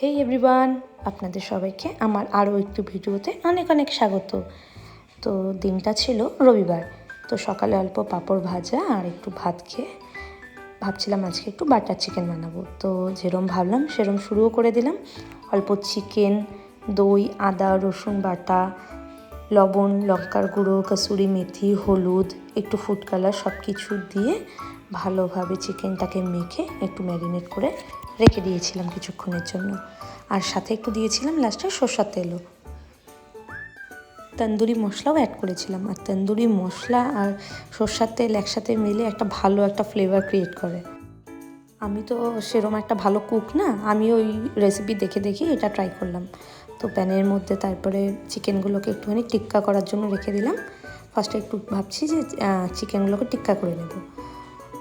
হেই everyone, আপনাদের সবাইকে আমার আরও একটু ভিডিওতে অনেক অনেক স্বাগত। তো দিনটা ছিল রবিবার, তো সকালে অল্প পাঁপড় ভাজা আর একটু ভাত খেয়ে ভাবছিলাম আজকে একটু বাটার চিকেন বানাবো। তো যেরম ভাবলাম সেরম শুরুও করে দিলাম। অল্প চিকেন, দই, আদা রসুন বাটা, লবণ, লঙ্কার গুঁড়ো, কসুরি মেথি, হলুদ, একটু ফুড কালার সব কিছু দিয়ে ভালোভাবে চিকেনটাকে মেখে একটু ম্যারিনেট করে রেখে দিয়েছিলাম কিছুক্ষণের জন্য। আর সাথে একটু দিয়েছিলাম লাস্টে সরষের তেলও, তন্দুরি মশলাও অ্যাড করেছিলাম। আর তন্দুরি মশলা আর সরষের তেল একসাথে মিলে একটা ভালো একটা ফ্লেভার ক্রিয়েট করে। আমি তো সেরকম একটা ভালো কুক না, আমি ওই রেসিপি দেখে দেখে এটা ট্রাই করলাম। তো প্যানের মধ্যে তারপরে চিকেনগুলোকে একটুখানি টিক্কা করার জন্য রেখে দিলাম। ফার্স্টে একটু ভাবছি যে চিকেনগুলোকে টিক্কা করে নেব।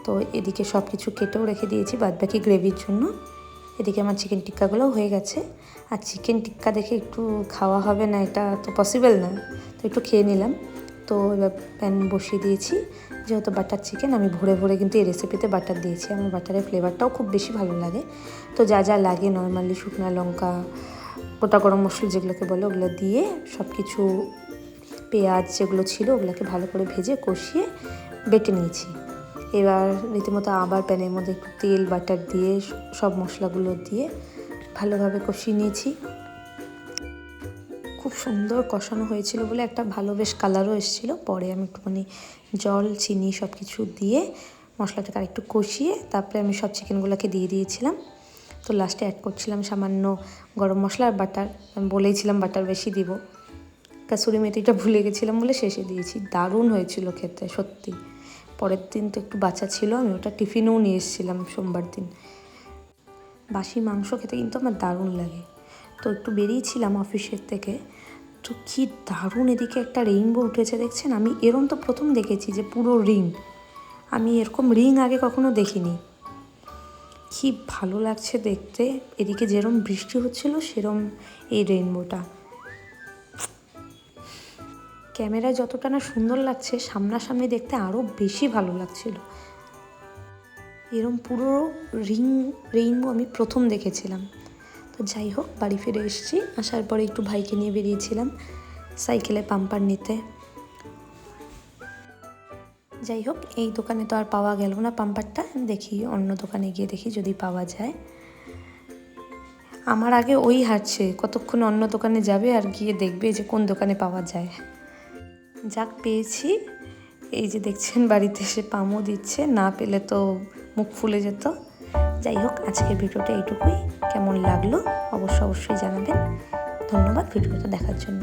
তো এদিকে সব কিছু কেটেও রেখে দিয়েছি বাদবাকি গ্রেভির জন্য। এদিকে আমার চিকেন টিক্কাগুলোও হয়ে গেছে। আর চিকেন টিক্কা দেখে একটু খাওয়া হবে না, এটা তো পসিবল না, তো একটু খেয়ে নিলাম। তো এবার প্যান বসিয়ে দিয়েছি। যেহেতু বাটার চিকেন, আমি ভরে ভরে কিন্তু এই রেসিপিতে বাটার দিয়েছি। আমার বাটারের ফ্লেভারটাও খুব বেশি ভালো লাগে। তো যা যা লাগে নর্মালি শুকনো লঙ্কা, গোটা গরম মশলা যেগুলোকে বলে ওগুলো দিয়ে সব কিছু, পেঁয়াজ যেগুলো ছিল ওগুলোকে ভালো করে ভেজে কষিয়ে বেটে নিয়েছি। এবার রীতিমতো আবার প্যানের মধ্যে একটু তেল বাটার দিয়ে সব মশলাগুলো দিয়ে ভালোভাবে কষিয়ে নিয়েছি। খুব সুন্দর কষানো হয়েছিল বলে একটা ভালো বেশ কালারও এসেছিল। পরে আমি একটুখানি জল, চিনি সব কিছু দিয়ে মশলাটাকে আরেকটু কষিয়ে তারপরে আমি সব চিকেনগুলোকে দিয়ে দিয়েছিলাম। তো লাস্টে অ্যাড করছিলাম সামান্য গরম মশলা আর বাটার। আমি বলেইছিলাম বাটার বেশি দিব। কাসুরি মেথিটা ভুলে গেছিলাম বলে শেষে দিয়েছি। দারুণ হয়েছিল খেতে সত্যি। পরের দিন তো একটু বাঁচা ছিল, আমি ওটা টিফিনেও নিয়ে এসেছিলাম সোমবার দিন। বাসি মাংস খেতে কিন্তু আমার দারুণ লাগে। তো একটু বেরিয়েছিলাম অফিসের থেকে, তো কি দারুণ এদিকে একটা রেইনবো উঠেছে দেখছেন। আমি এরম তো প্রথম দেখেছি যে পুরো রিং, আমি এরকম রিং আগে কখনো দেখিনি। কি ভালো লাগছে দেখতে। এদিকে যেরম বৃষ্টি হচ্ছিল সেরম এই রেইনবোটা। ক্যামেরায় যতটা না সুন্দর লাগছে, সামনাসামনি দেখতে আরও বেশি ভালো লাগছিল। এরম পুরো রেইনবো আমি প্রথম দেখেছিলাম। তো যাই হোক, বাড়ি ফিরে এসেছি। আসার পরে একটু ভাইকে নিয়ে বেরিয়েছিলাম সাইকেলে পাম্পার নিতে। যাই হোক, এই দোকানে তো আর পাওয়া গেল না পাম্পারটা, দেখি অন্য দোকানে গিয়ে দেখি যদি পাওয়া যায়। আমার আগে ওই হাঁটছে, কতক্ষণ অন্য দোকানে যাবে আর গিয়ে দেখবে যে কোন দোকানে পাওয়া যায়। যাক, পেয়েছি। এই যে দেখছেন বাড়িতে এসে পামও দিচ্ছে, না পেলে তো মুখ ফুলে যেত। যাই হোক, আজকের ভিডিওটা এইটুকুই। কেমন লাগলো অবশ্যই জানাবেন। ধন্যবাদ ভিডিওটা দেখার জন্য।